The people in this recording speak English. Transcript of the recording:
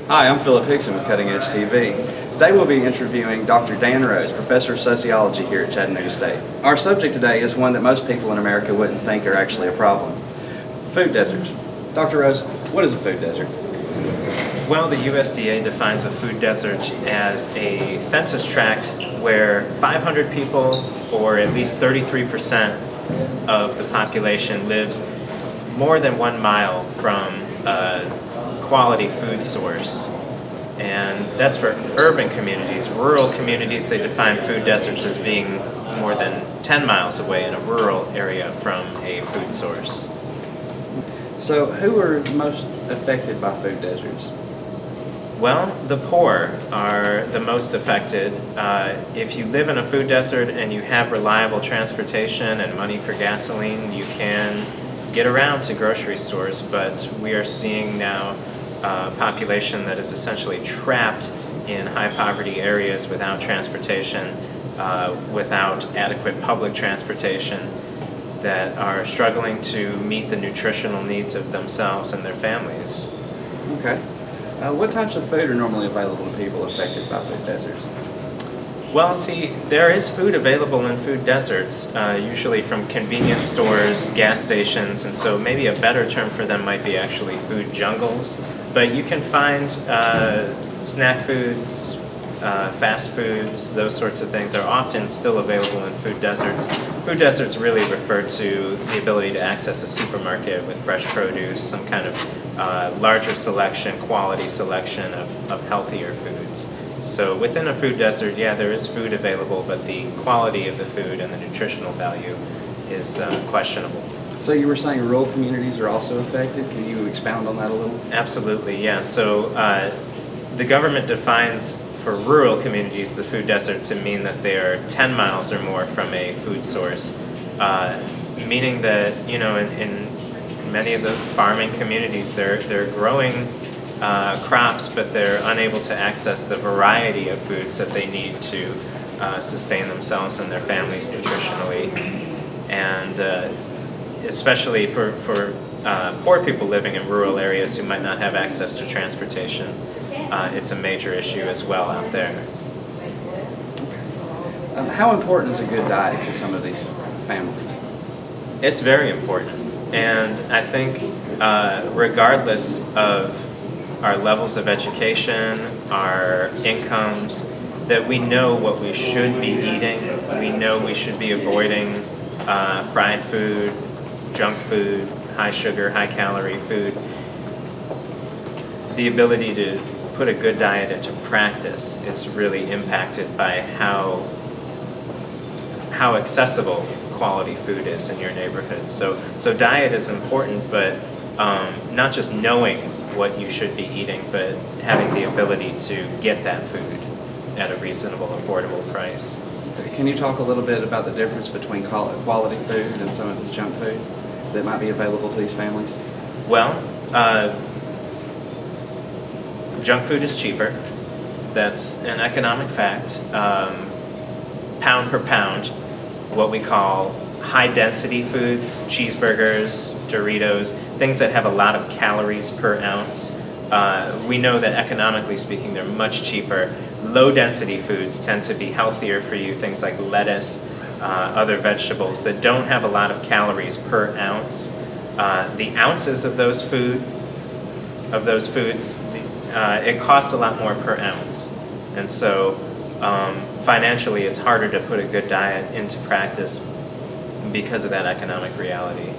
Hi, I'm Philip Hixson with Cutting Edge TV. Today we'll be interviewing Dr. Dan Rose, Professor of Sociology here at Chattanooga State. Our subject today is one that most people in America wouldn't think are actually a problem. Food deserts. Dr. Rose, what is a food desert? Well, the USDA defines a food desert as a census tract where 500 people, or at least 33% of the population, lives more than 1 mile from a quality food source. And that's for urban communities. Rural communities, they define food deserts as being more than 10 miles away in a rural area from a food source. So who are most affected by food deserts? Well, the poor are the most affected. If you live in a food desert and you have reliable transportation and money for gasoline, you can get around to grocery stores, but we are seeing now a population that is essentially trapped in high poverty areas without transportation, without adequate public transportation, that are struggling to meet the nutritional needs of themselves and their families. Okay. What types of food are normally available to people affected by food deserts? Well, see, there is food available in food deserts, usually from convenience stores, gas stations, and so maybe a better term for them might be actually food jungles. But you can find snack foods, fast foods, those sorts of things are often still available in food deserts. Food deserts really refer to the ability to access a supermarket with fresh produce, some kind of larger selection, quality selection of healthier foods. So within a food desert, yeah, there is food available, but the quality of the food and the nutritional value is questionable. So you were saying rural communities are also affected. Can you expound on that a little? Absolutely, yeah. So the government defines for rural communities the food desert to mean that they are 10 miles or more from a food source, meaning that, you know, in many of the farming communities, they're growing crops, but they're unable to access the variety of foods that they need to sustain themselves and their families nutritionally. And especially for poor people living in rural areas who might not have access to transportation, it's a major issue as well out there. How important is a good diet to some of these families? It's very important. And I think regardless of our levels of education, our incomes, that we know what we should be eating. We know we should be avoiding fried food, junk food, high sugar, high calorie food. The ability to put a good diet into practice is really impacted by how accessible quality food is in your neighborhood. So diet is important, but not just knowing what you should be eating, but having the ability to get that food at a reasonable, affordable price. Can you talk a little bit about the difference between quality food and some of this junk food that might be available to these families? Well, junk food is cheaper. That's an economic fact. Pound per pound, what we call high-density foods, cheeseburgers, Doritos, things that have a lot of calories per ounce. We know that economically speaking, they're much cheaper. Low-density foods tend to be healthier for you, things like lettuce, other vegetables that don't have a lot of calories per ounce. The ounces of those foods, it costs a lot more per ounce. And so financially, it's harder to put a good diet into practice because of that economic reality.